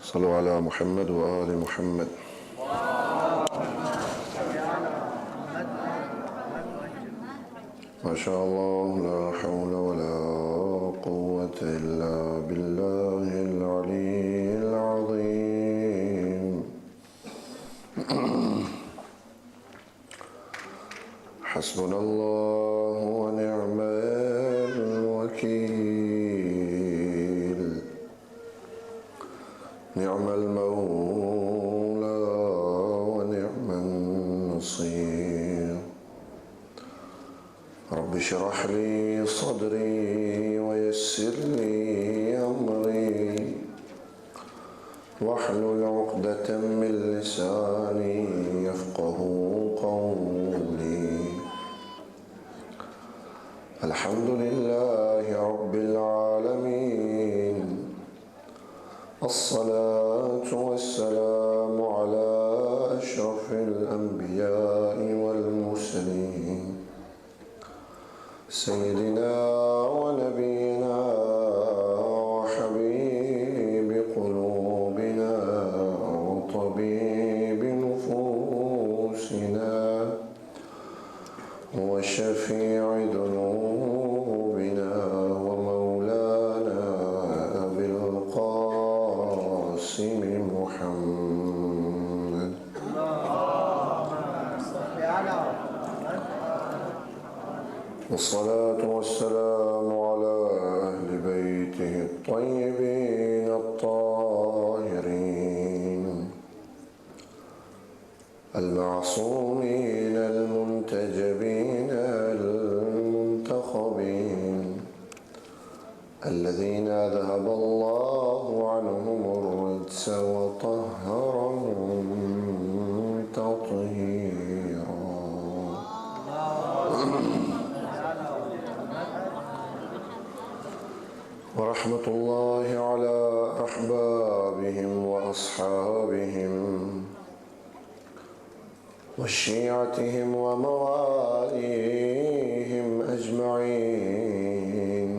صلوا على محمد وآل محمد. ما شاء الله لا حول ولا قوة إلا بالله العلي العظيم. حسبنا الله ونعم الوكيل، نعم المولى ونعم النصير. رب اشرح لي صدري ويسر لي أمري واحلل عقدة من لساني يفقه قولي. الحمد لله رب العالمين، الصلاة والسلام على أشرف الأنبياء والمرسلين، سيدنا ونبينا وحبيب قلوبنا وطبيب نفوسنا وشفيع ذنوبنا ومولانا أبي القاسم محمد. والصلاة والسلام على أهل بيته الطيبين الطاهرين المعصومين المنتجبين المنتخبين، الذين ذهب الله عنهم الرجس وطهرهم تطهيرا. ورحمة الله على أحبابهم وأصحابهم وشيعتهم ومواليهم أجمعين،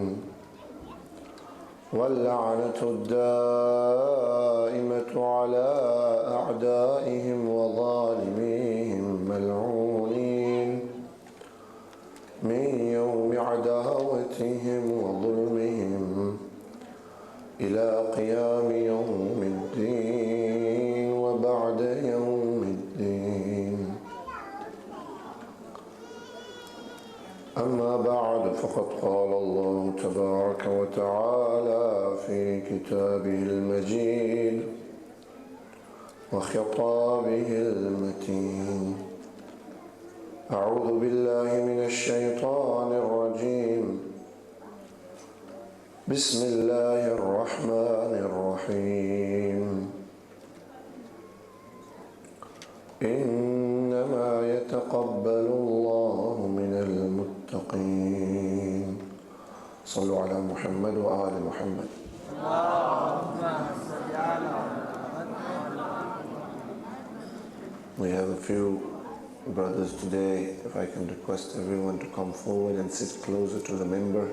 واللعنة الدائمة على أعدائهم وظالميهم ملعونين من يوم عداوتهم وظلمهم إلى قيام يوم الدين وبعد يوم الدين. أما بعد، فقد قال الله تبارك وتعالى في كتابه المجيد وخطابه المتين: أعوذ بالله من الشيطان الرجيم، بسم الله الرحمن الرحيم. إنما يتقبل الله من المتقين. صلوا على محمد وآل محمد. We have a few brothers today. If I can request everyone to come forward and sit closer to the member.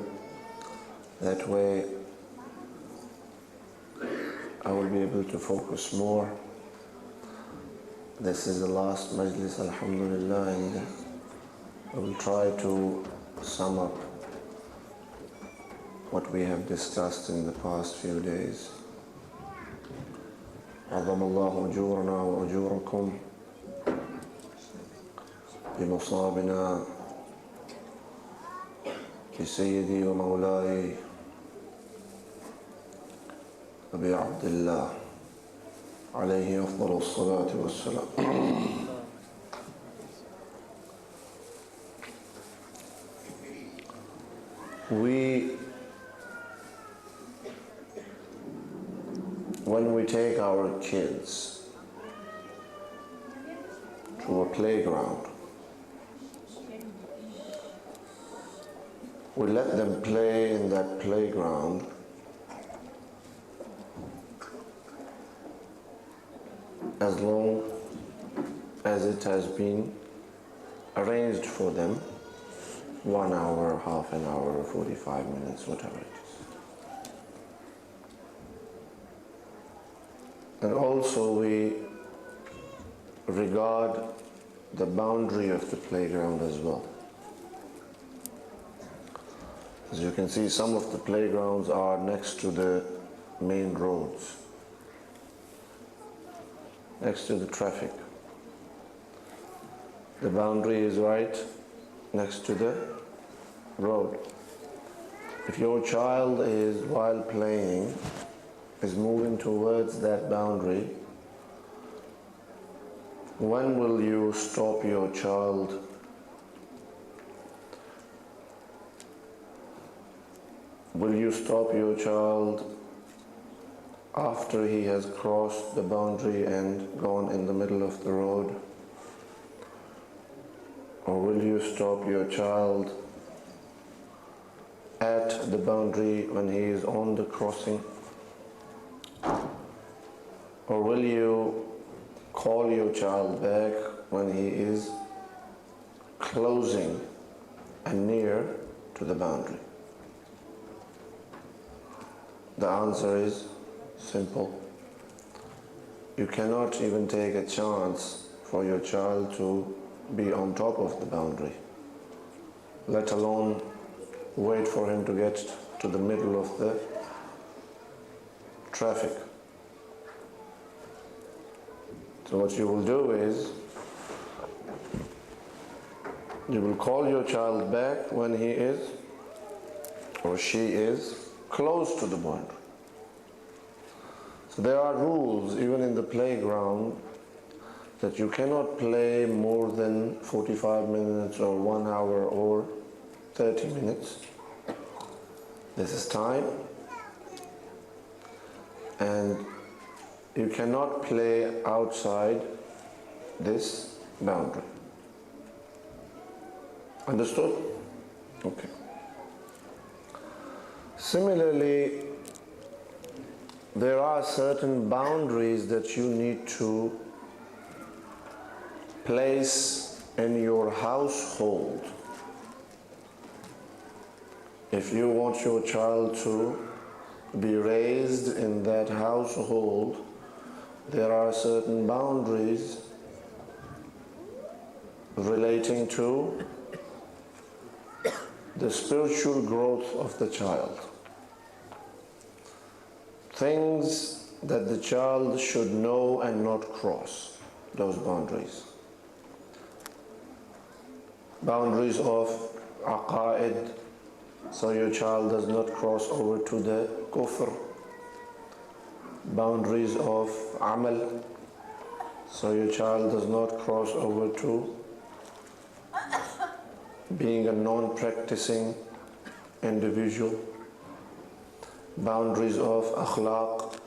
That way I will be able to focus more. This is the last majlis, alhamdulillah, and I will try to sum up what we have discussed in the past few days. عظم الله أجورنا وأجوركم بمصابنا بسيدي ومولاي أبي عبد الله عليه أفضل الصلاة والسلام. When we take our kids to a playground, we let them play in that playground as long as it has been arranged for them, 1 hour, half an hour, 45 minutes, whatever it is. And also we regard the boundary of the playground as well. As you can see, some of the playgrounds are next to the main roads, next to the traffic. The boundary is right next to the road. If your child is, while playing, is moving towards that boundary, when will you stop your child? Will you stop your child after he has crossed the boundary and gone in the middle of the road? Or will you stop your child at the boundary when he is on the crossing? Or will you call your child back when he is closing and near to the boundary? The answer is simple. You cannot even take a chance for your child to be on top of the boundary, let alone wait for him to get to the middle of the traffic. So what you will do is, you will call your child back when he is or she is close to the boundary. So there are rules even in the playground that you cannot play more than 45 minutes or 1 hour or 30 minutes. This is time. And you cannot play outside this boundary. Understood? Okay. Similarly, there are certain boundaries that you need to place in your household. If you want your child to be raised in that household, there are certain boundaries relating to the spiritual growth of the child. Things that the child should know and not cross those boundaries. Boundaries of aqaid, so your child does not cross over to the kufr. Boundaries of amal, so your child does not cross over to being a non-practicing individual. Boundaries of akhlaq,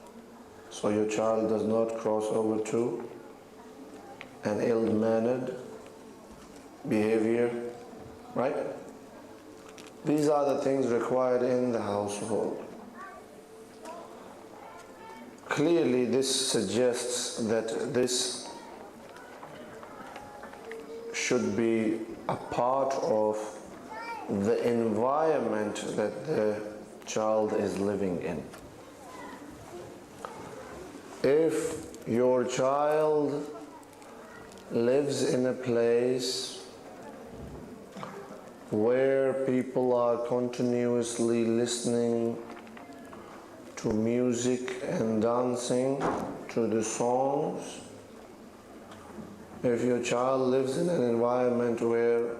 so your child does not cross over to an ill-mannered behavior, right? These are the things required in the household. Clearly, this suggests that this should be a part of the environment that the child is living in. If your child lives in a place where people are continuously listening to music and dancing to the songs, if your child lives in an environment where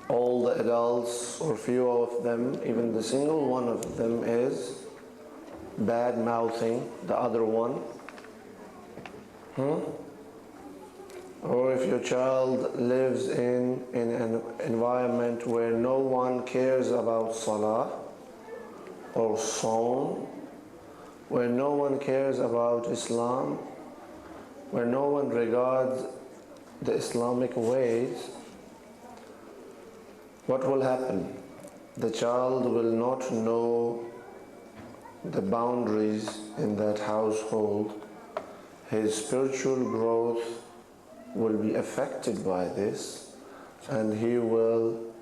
all the adults or few of them, even the single one of them, is bad mouthing the other one, or if your child lives in an environment where no one cares about salah or sawm, where no one cares about Islam, where no one regards the Islamic ways, what will happen? The child will not know the boundaries in that household. His spiritual growth will be affected by this, and he will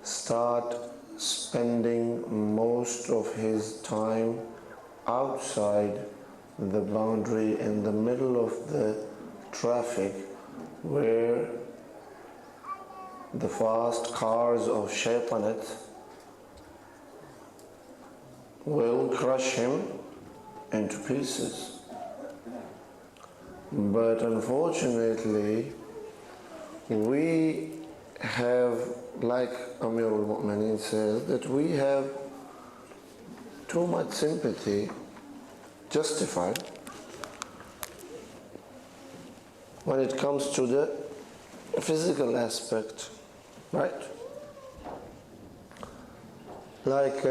start spending most of his time outside the boundary in the middle of the traffic where the fast cars of Shaytanat will crush him into pieces. But unfortunately, we have, like Amir al-Mu'mineen says, that we have too much sympathy, justified, when it comes to the physical aspect, right? Like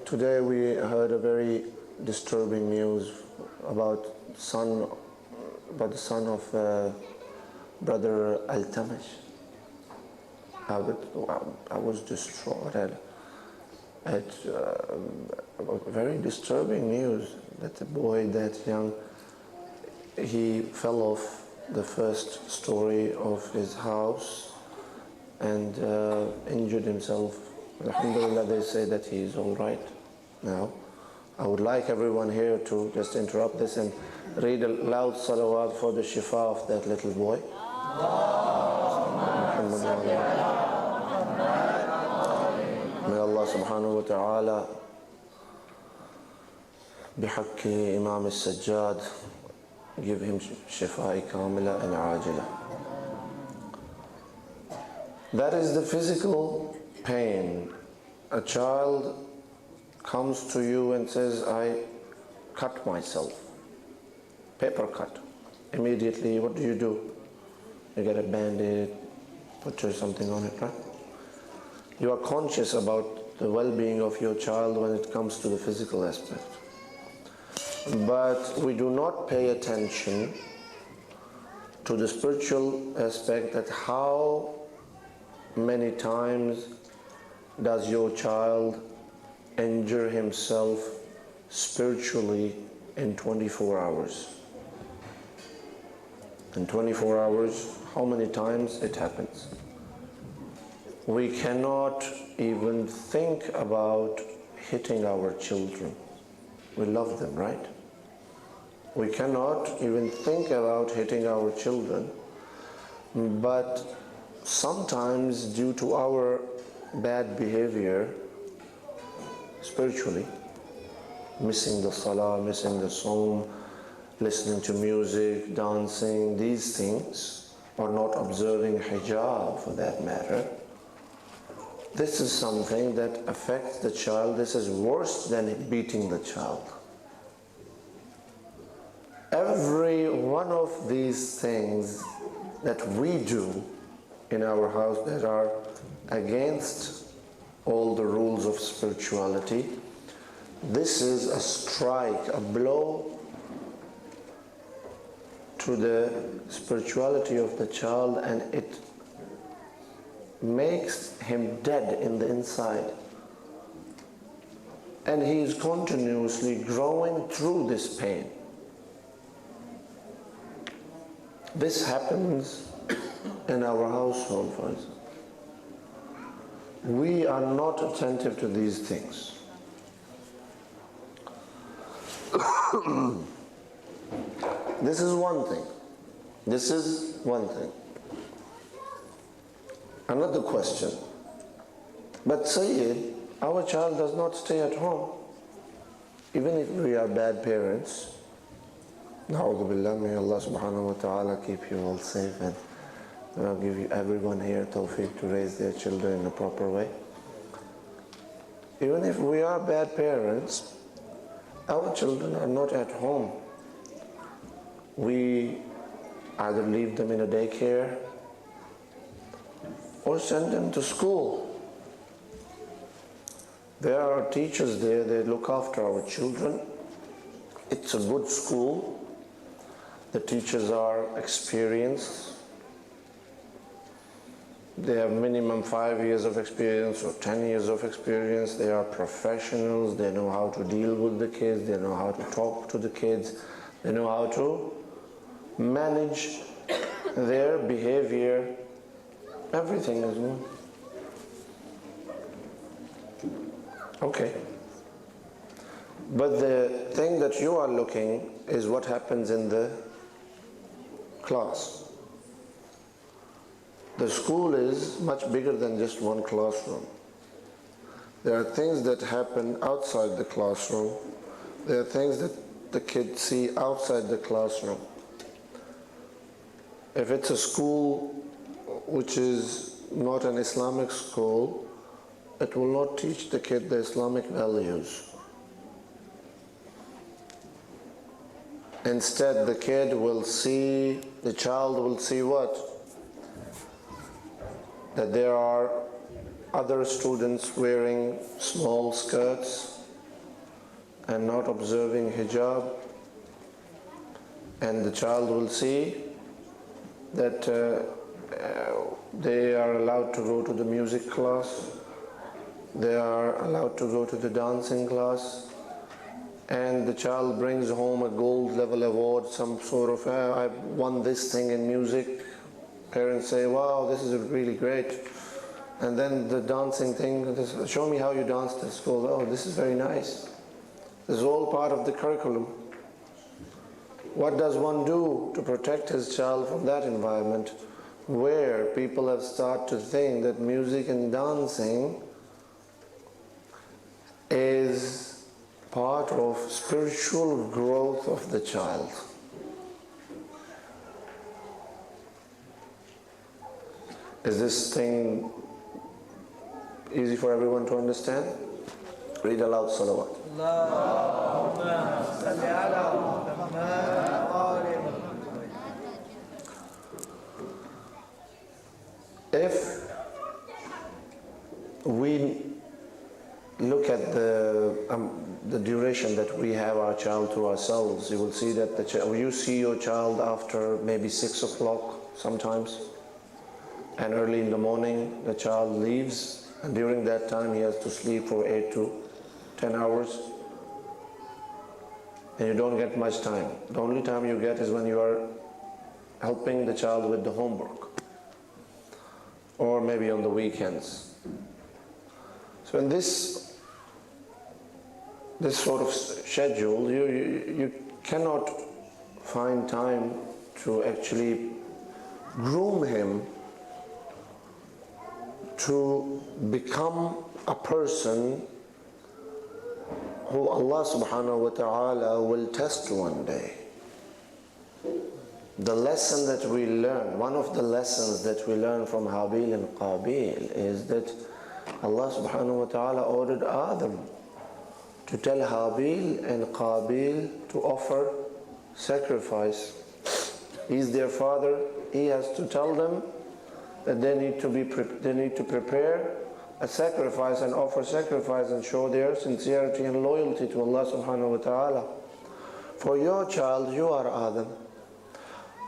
today we heard a very disturbing news about the son of Brother Al-Tamish. I was distraught at very disturbing news that a boy that young, he fell off the first story of his house and injured himself. Alhamdulillah, they say that he is all right now. I would like everyone here to just interrupt this and read a loud salawat for the shifa of that little boy. May Allah subhanahu wa ta'ala bihaqqi Imam al-Sajjad give him shifa'i kamila and ajila. That is the physical pain. A child comes to you and says, I cut myself, paper cut. Immediately, what do? You get a band-aid, put something on it, right? You are conscious about the well-being of your child when it comes to the physical aspect. But we do not pay attention to the spiritual aspect, that how many times does your child injure himself spiritually in 24 hours? In 24 hours, how many times it happens? We cannot even think about hitting our children. We love them, right? We cannot even think about hitting our children, but sometimes due to our bad behavior spiritually, missing the salah, missing the saum, listening to music, dancing, these things, or not observing hijab for that matter, this is something that affects the child. This is worse than beating the child. Every one of these things that we do in our house that are against all the rules of spirituality, this is a strike, a blow to the spirituality of the child, and it makes him dead in the inside. And he is continuously growing through this pain. This happens in our household, for example. We are not attentive to these things. This is one thing. This is one thing. Another question. But Syed, our child does not stay at home. Even if we are bad parents, Na'udhu billah, may Allah subhanahu wa ta'ala keep you all safe and give you everyone here tawfiq to raise their children in a proper way. Even if we are bad parents, our children are not at home. We either leave them in a daycare or send them to school. There are teachers there, they look after our children. It's a good school. The teachers are experienced. They have minimum 5 years of experience or 10 years of experience. They are professionals. They know how to deal with the kids. They know how to talk to the kids. They know how to manage their behavior. Everything is good. Okay. But the thing that you are looking is what happens in the class. The school is much bigger than just one classroom. There are things that happen outside the classroom. There are things that the kids see outside the classroom. If it's a school which is not an Islamic school, it will not teach the kid the Islamic values. Instead, the child will see what? That there are other students wearing small skirts and not observing hijab, and the child will see that they are allowed to go to the music class, they are allowed to go to the dancing class, and the child brings home a gold level award, some sort of, I won this thing in music. Parents say, wow, this is really great. And then the dancing thing, show me how you danced at school. Oh, this is very nice. This is all part of the curriculum. What does one do to protect his child from that environment where people have started to think that music and dancing is part of spiritual growth of the child? Is this thing easy for everyone to understand? Read aloud salawat. If we look at the duration that we have our child to ourselves, you will see that you see your child after maybe 6 o'clock sometimes, and early in the morning the child leaves, and during that time he has to sleep for 8 to 10 hours, and you don't get much time. The only time you get is when you are helping the child with the homework, or maybe on the weekends. So in this sort of schedule, you cannot find time to actually groom him to become a person who Allah subhanahu wa ta'ala will test one day. The lesson that we learn, one of the lessons that we learn from Habil and Qabil is that Allah subhanahu wa ta'ala ordered Adam to tell Habil and Qabil to offer sacrifice. He's their father. He has to tell them that they need to prepare a sacrifice and offer sacrifice and show their sincerity and loyalty to Allah subhanahu wa ta'ala. For your child, you are Adam.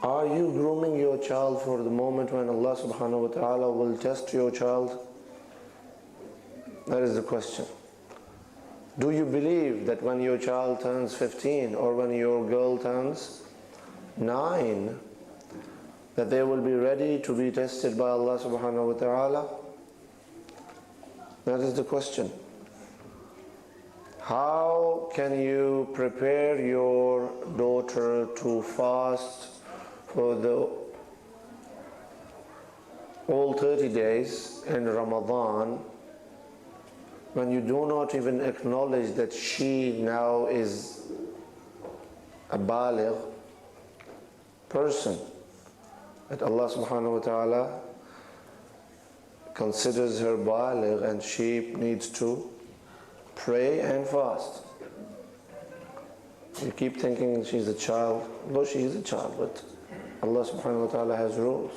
Are you grooming your child for the moment when Allah subhanahu wa ta'ala will test your child? That is the question. Do you believe that when your child turns 15 or when your girl turns 9, that they will be ready to be tested by Allah subhanahu wa ta'ala? That is the question. How can you prepare your daughter to fast for the all 30 days in Ramadan when you do not even acknowledge that she now is a baligh person, that Allah subhanahu wa ta'ala considers her baligh and she needs to pray and fast? You keep thinking she's a child. No, she is a child, but Allah subhanahu wa ta'ala has rules.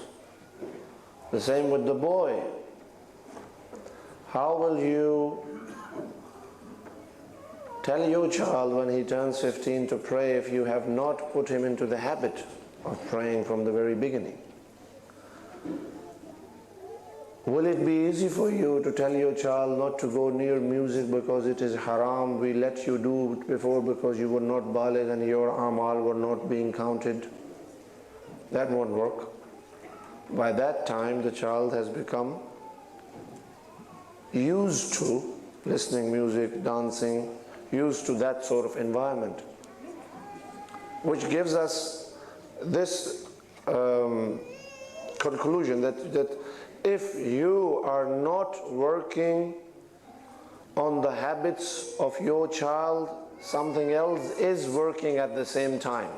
The same with the boy. How will you tell your child when he turns 15 to pray if you have not put him into the habit of praying from the very beginning? Will it be easy for you to tell your child not to go near music because it is haram? We let you do it before because you were not baligh and your amal were not being counted. That won't work. By that time the child has become used to listening music, dancing, used to that sort of environment. Which gives us this conclusion that if you are not working on the habits of your child, something else is working at the same time,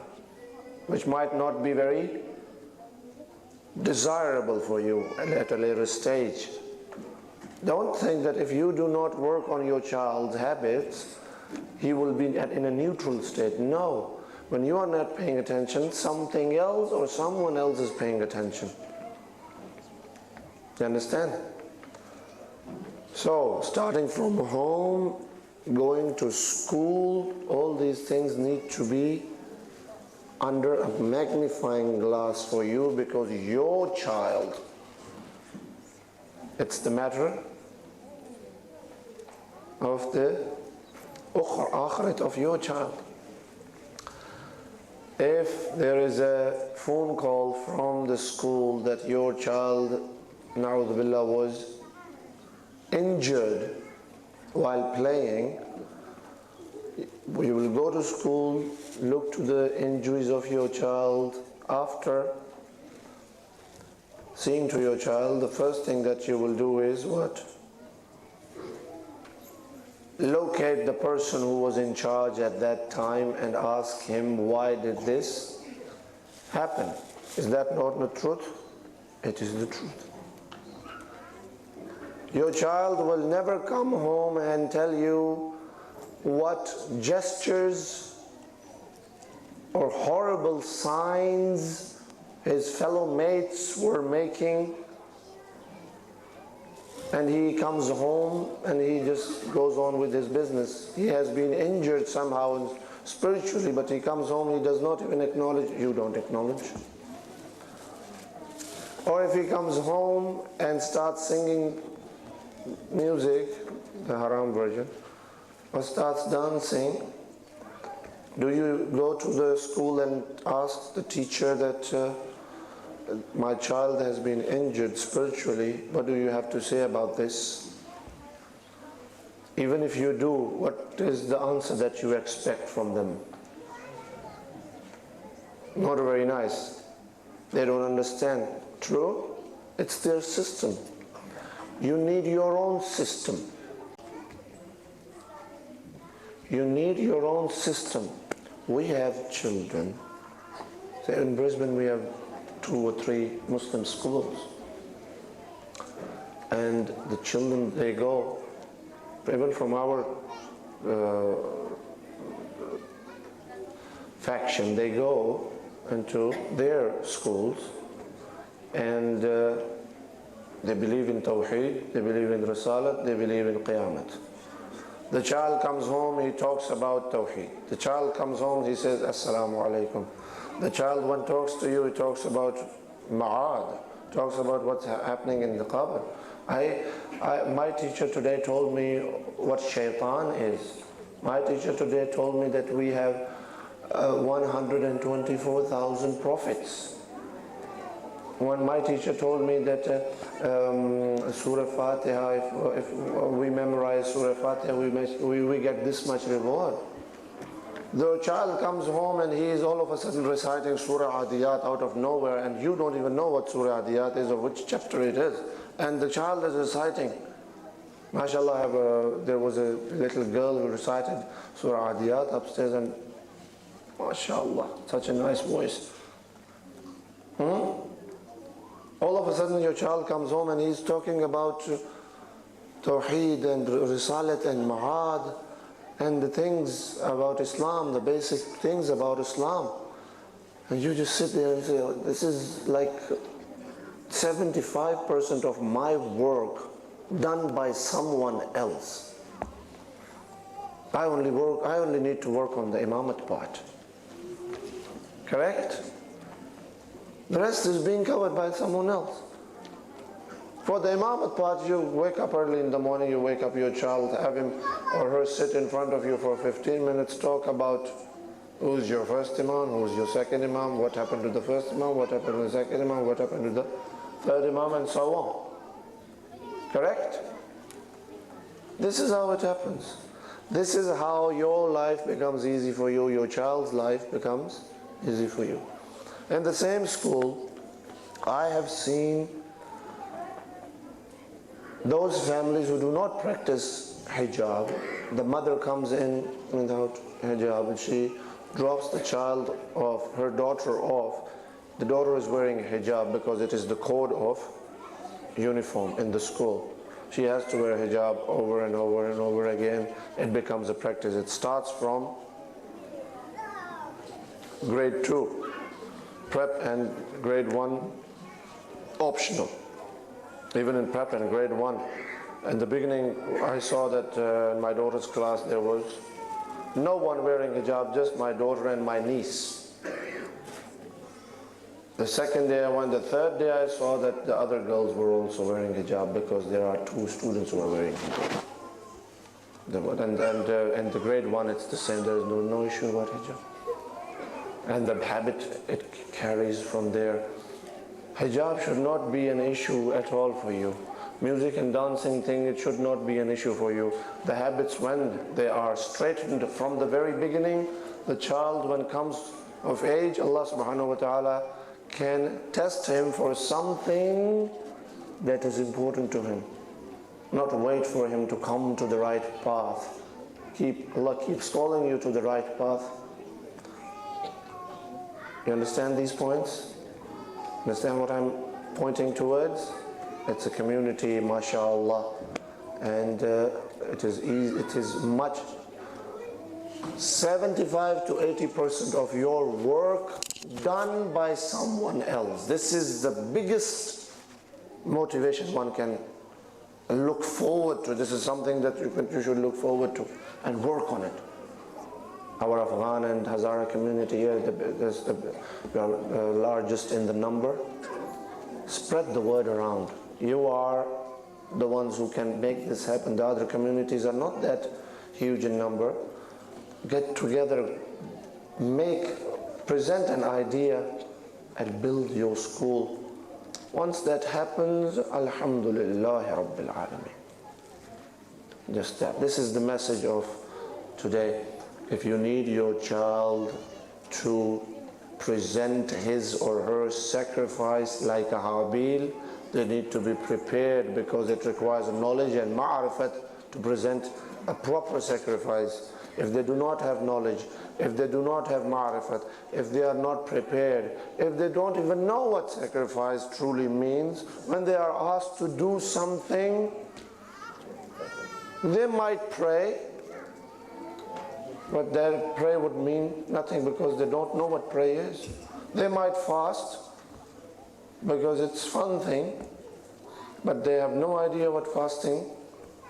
which might not be very desirable for you at a later stage. Don't think that if you do not work on your child's habits, he will be in a neutral state. No. When you are not paying attention, something else or someone else is paying attention. You understand? So, starting from home, going to school, all these things need to be under a magnifying glass for you, because your child, it's the matter of the akhirat of your child. If there is a phone call from the school that your child, na'udhu billah, was injured while playing, you will go to school, look to the injuries of your child. After seeing to your child, the first thing that you will do is what? Locate the person who was in charge at that time and ask him, why did this happen? Is that not the truth? It is the truth. Your child will never come home and tell you what gestures or horrible signs his fellow mates were making, and he comes home and he just goes on with his business. He has been injured somehow spiritually, but he comes home, he does not even acknowledge. You don't acknowledge. Or if he comes home and starts singing music, the haram version, or starts dancing, do you go to the school and ask the teacher that my child has been injured spiritually, what do you have to say about this? Even if you do, what is the answer that you expect from them? Not very nice. They don't understand. True? It's their system. You need your own system. You need your own system. We have children. Say in Brisbane we have 2 or 3 Muslim schools. And the children, they go, even from our faction, they go into their schools and they believe in Tawheed, they believe in Risalat, they believe in Qiyamat. The child comes home, he talks about Tawheed. The child comes home, he says, Assalamu alaikum. The child, when talks to you, he talks about Ma'ad, talks about what's happening in the Qabr. My teacher today told me what shaitan is. My teacher today told me that we have 124,000 prophets. When my teacher told me that Surah Fatiha, if we memorize Surah Fatiha, we get this much reward. The child comes home and he is all of a sudden reciting Surah Adiyat out of nowhere, and you don't even know what Surah Adiyat is or which chapter it is. And the child is reciting. MashaAllah, there was a little girl who recited Surah Adiyat upstairs, and MashaAllah, such a nice voice. All of a sudden your child comes home and he's talking about Tawheed and Risalat and Ma'ad and the things about Islam, the basic things about Islam. And you just sit there and say, oh, this is like 75% of my work done by someone else. I only need to work on the imamat part. Correct? The rest is being covered by someone else. For the imamat part, you wake up early in the morning, you wake up your child, have him or her sit in front of you for 15 minutes, talk about who's your first imam, who's your second imam, what happened to the first imam, what happened to the second imam, what happened to the third imam, and so on. Correct? This is how it happens. This is how your life becomes easy for you, your child's life becomes easy for you. In the same school, I have seen those families who do not practice hijab. The mother comes in without hijab and she drops the child off, her daughter off. The daughter is wearing a hijab because it is the code of uniform in the school. She has to wear hijab over and over and over again. It becomes a practice. It starts from grade 2, prep, and grade 1 optional. Even in prep and grade 1. In the beginning, I saw that in my daughter's class there was no one wearing hijab, just my daughter and my niece. The second day I went, the third day I saw that the other girls were also wearing hijab because there are 2 students who are wearing hijab. And the grade 1 it's the same, there is no issue about hijab. And the habit it carries from there. Hijab should not be an issue at all for you. Music and dancing thing, it should not be an issue for you. The habits, when they are straightened from the very beginning, the child when comes of age, Allah subhanahu wa ta'ala can test him for something that is important to him. Not wait for him to come to the right path. Allah keeps calling you to the right path. You understand these points? Understand what I'm pointing towards? It's a community, mashallah, and it is easy, it is much. 75 to 80% of your work done by someone else. This is the biggest motivation one can look forward to. This is something that you should look forward to and work on it. Our Afghan and Hazara community here, we are largest in the number. Spread the word around. You are the ones who can make this happen. The other communities are not that huge in number. Get together, present an idea and build your school. Once that happens, Alhamdulillah Rabbil Alameen. Just that. This is the message of today. If you need your child to present his or her sacrifice like a Habil, they need to be prepared because it requires knowledge and ma'arifat to present a proper sacrifice. If they do not have knowledge, if they do not have ma'arifat, if they are not prepared, if they don't even know what sacrifice truly means, when they are asked to do something, they might pray, but their prayer would mean nothing because they don't know what prayer is. They might fast because it's a fun thing, but they have no idea what fasting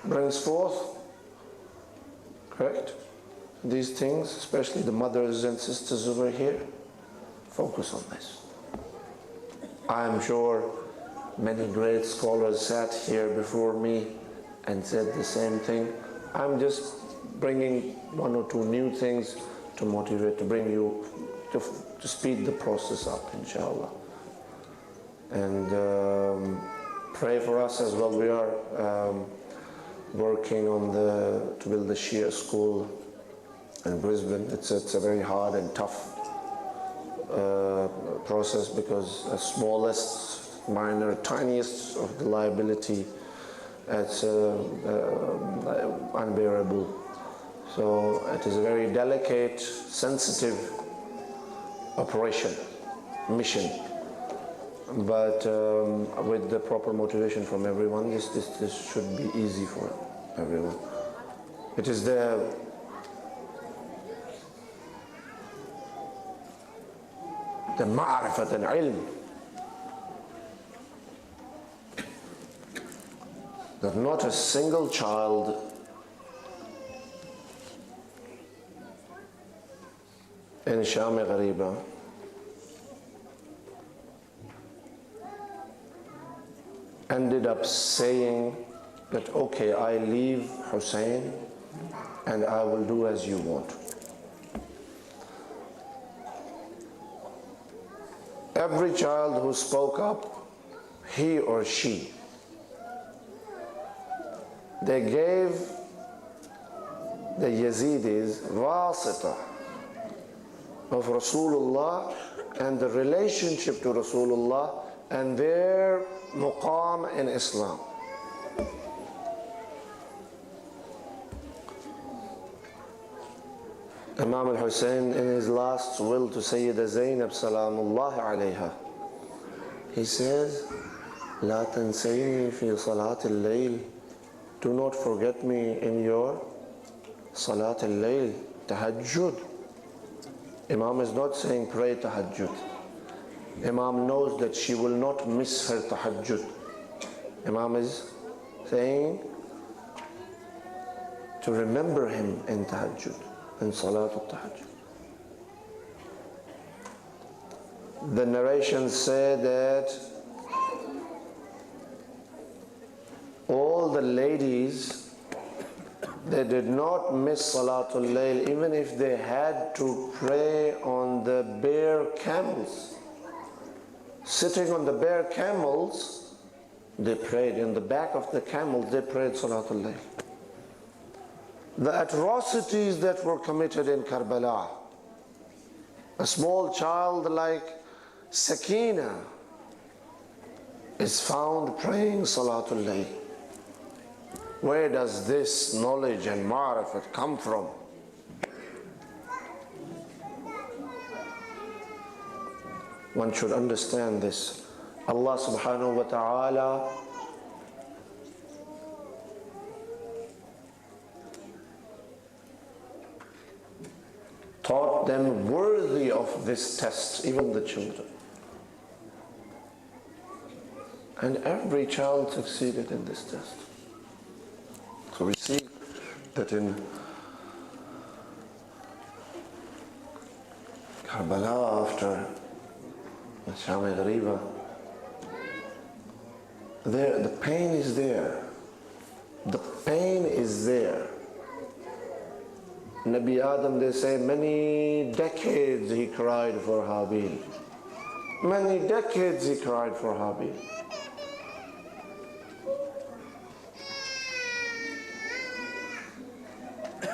brings forth. Correct? These things, especially the mothers and sisters over here, focus on this. I am sure many great scholars sat here before me and said the same thing. I'm just bringing 1 or 2 new things to motivate, to bring you, to speed the process up, inshallah. And pray for us as well. We are working on to build the Shia school in Brisbane. It's a very hard and tough process because the smallest, minor, tiniest of the liability, it's unbearable. So it is a very delicate, sensitive mission. But with the proper motivation from everyone, this should be easy for everyone. It is the ma'arifat and ilm that not a single child in Sham Ghariba ended up saying that, okay, I leave Hussein and I will do as you want. Every child who spoke up, he or she, they the Yazidis, wasita of Rasulullah and the relationship to Rasulullah and their muqam in Islam. Imam al-Hussein, in his last will to Sayyida Zainab salamullahi alayha, he says, La tansayni fi salat al-layl, do not forget me in your salat al-layl, tahajjud. Imam is not saying pray tahajjud. Imam knows that she will not miss her tahajjud. Imam is saying to remember him in tahajjud, in salat al-tahajjud. The narrations say that all the ladies, they did not miss Salatul Layl even if they had to pray on the bare camels. Sitting on the bare camels, they prayed. In the back of the camels, they prayed Salatul Layl. The atrocities that were committed in Karbala, a small child like Sakina is found praying Salatul Layl. Where does this knowledge and ma'rifat come from? One should understand this. Allah subhanahu wa ta'ala taught them worthy of this test, even the children. And every child succeeded in this test. So we see that in Karbala, after the Sham Ghariba, the pain is there. The pain is there. Nabi Adam, they say, many decades he cried for Habil. Many decades he cried for Habil.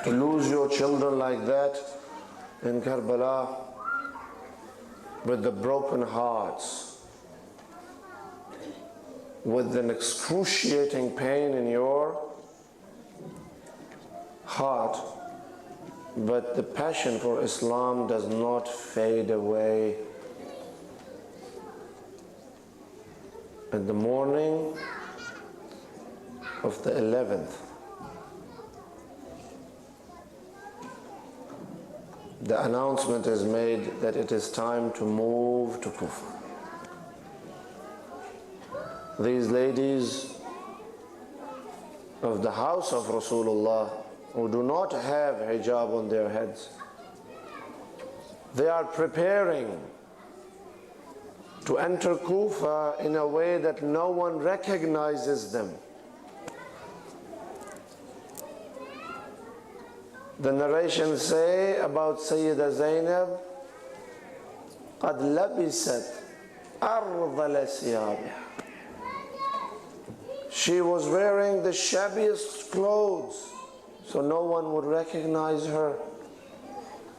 To lose your children like that in Karbala with the broken hearts, with an excruciating pain in your heart, but the passion for Islam does not fade away. In the morning of the 11th, the announcement is made that it is time to move to Kufa. These ladies of the house of Rasulullah who do not have hijab on their heads, they are preparing to enter Kufa in a way that no one recognizes them. The narrations say about Sayyida Zainab, قَدْ لَبِسَتْ أَرْضَلَ ثِيَابِهَا. She was wearing the shabbiest clothes, so no one would recognize her.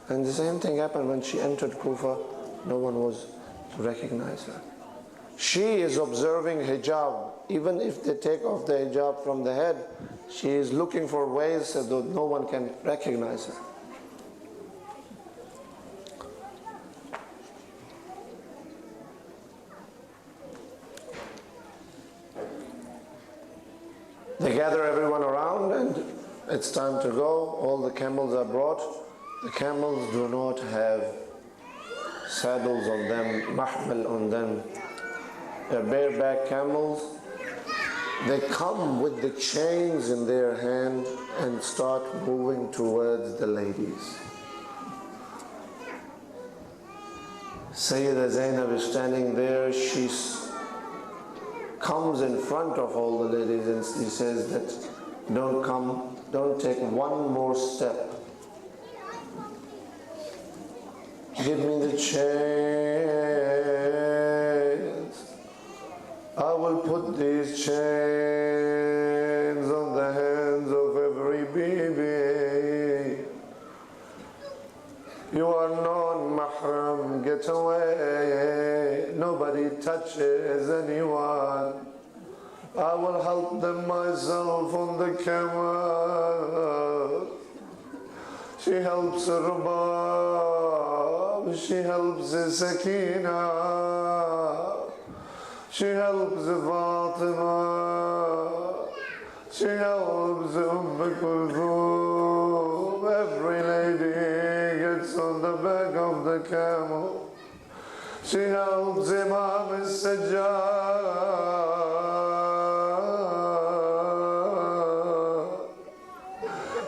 And the same thing happened when she entered Kufa. No one was to recognize her. She is observing hijab. Even if they take off the hijab from the head, she is looking for ways so that no one can recognize her. They gather everyone around and it's time to go. All the camels are brought. The camels do not have saddles on them, mahmal on them. They're bareback camels. They come with the chains in their hand and start moving towards the ladies. Sayyida Zainab is standing there. She comes in front of all the ladies and she says that don't come, don't take one more step. Give me the chains. I will put these chains on the hands of every baby. and get away. Nobody touches anyone. I will help them myself on the camel. She helps Rubab, she helps Sakina, she helps Fatima, she helps Kulthum. Every lady gets on the back of the camel. She helps Imam al-Sajjad.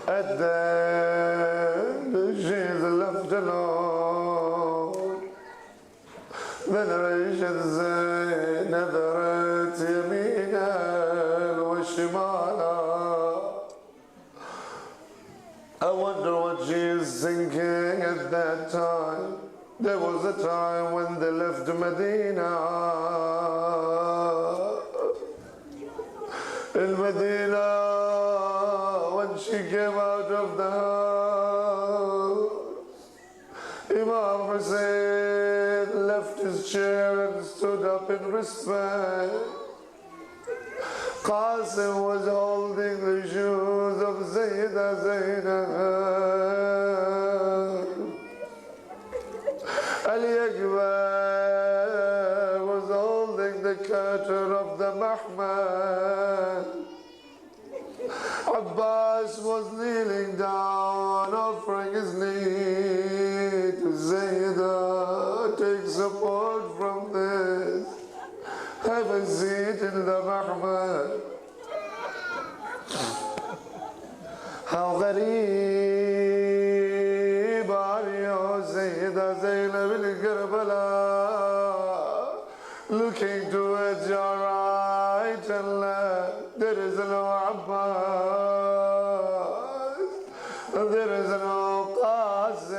At the end, she is left alone. Then Rashid Zayn نظرت يمينا وشمالا. I wonder what she is thinking at that time. There was a time when they left Medina. In Medina, when she came out of the house, Imam Hussein left his chair and stood up in respect. Qasim was holding the shoes of Sayyidah Zainab. Ali Akbar was holding the curtain of the Mahmad. Abbas was kneeling down, offering his knee to Sayyidah. Take support from this. Have a seat in the Mahmad. How ghareeb are you, Sayyidah Zainab al-Karbala, looking towards your right and left. There is no Abbas, there is no Qasim,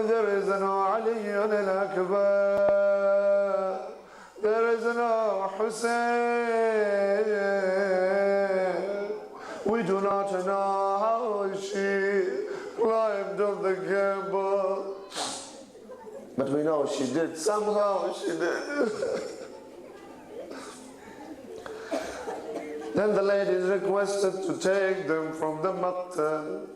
there is no Ali al-Akbar, there is no Hussein. We do not know how she climbed on the camel, but we know she did. Somehow she did. Then the ladies requested to take them from the maqtal,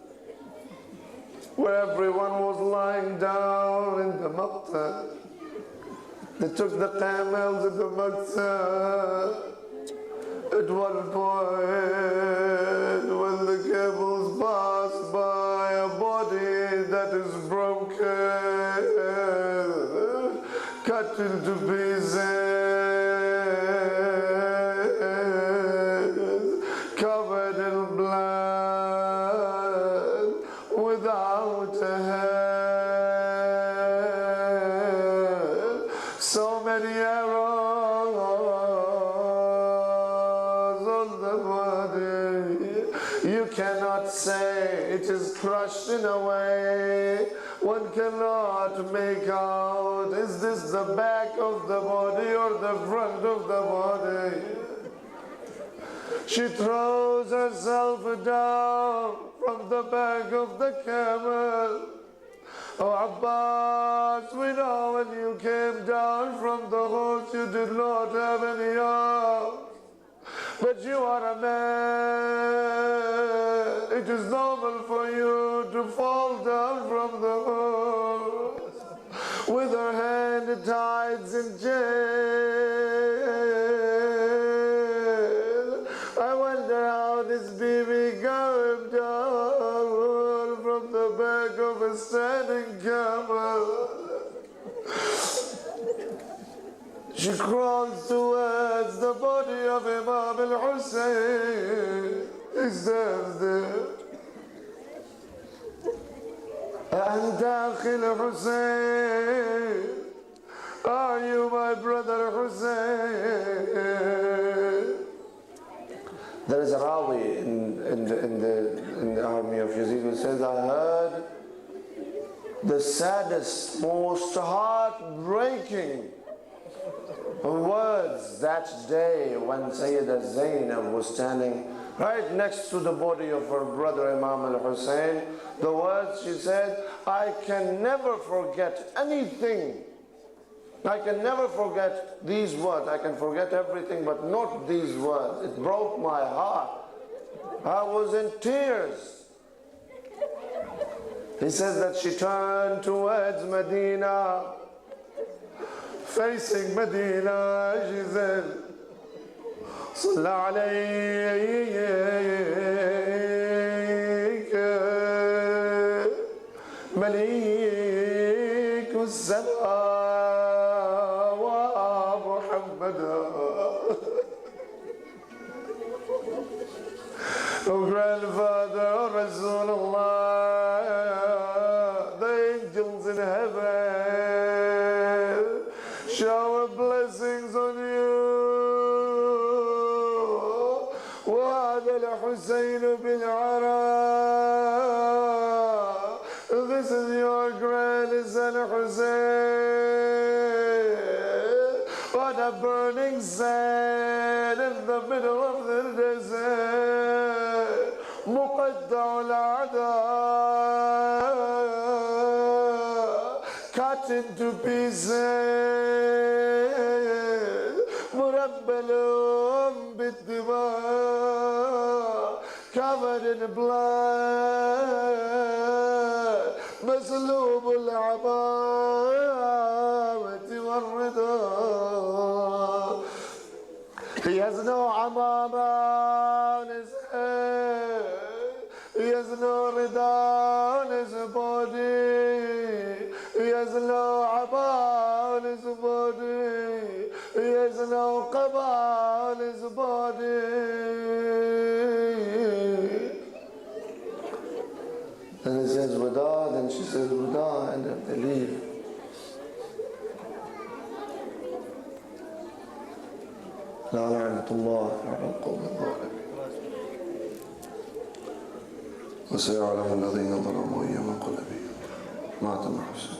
where everyone was lying down in the maqtal. They took the camel to the maqtal. At one point, when the camels passed by a body that is broken, cut into pieces, covered in blood, without a head, so many arrows on the body. You cannot say it is crushed in a way. One cannot make out, is this the back of the body or the front of the body? She throws herself down from the back of the camel. Oh Abbas, we know when you came down from the horse you did not have any arms. But you are a man. It is normal for you to fall down from the horse with her hand tied in jail. I wonder how this baby came down from the back of a standing camel. She crawls towards the body of Imam al-Hussein. He stands there. أنت أخي الحسين. Are you my brother Hussein? There is a Rawi in the army of Yazid who says, I heard the saddest, most heartbreaking words that day when Sayyidah Zainab was standing right next to the body of her brother Imam al-Hussein. The words she said, I can never forget anything. I can never forget these words. I can forget everything, but not these words. It broke my heart. I was in tears. He says that she turned towards Medina, facing Medina. She said, صل عليك مليك السماء ومحمدا. Oh grandfather, oh Rasulullah, the angels in heaven shower blessings on you. وهذا الحسين بالعراء. This is your grandson Hussein on a burning sand in the middle of the desert. مقطع الأعداء, cut into pieces, مربل بالدماء, covered in blood, مسلوب العمامة والرداء. He has no amama on his head. He has no rida on his body. He has no aba on his body. He has no qaba on his body. And he says wada, then she says wada, and then they leave. لا لعنة الله على القوم الظالمين وسيعلم الذين ظلموا أي منقلب مات مع حسين.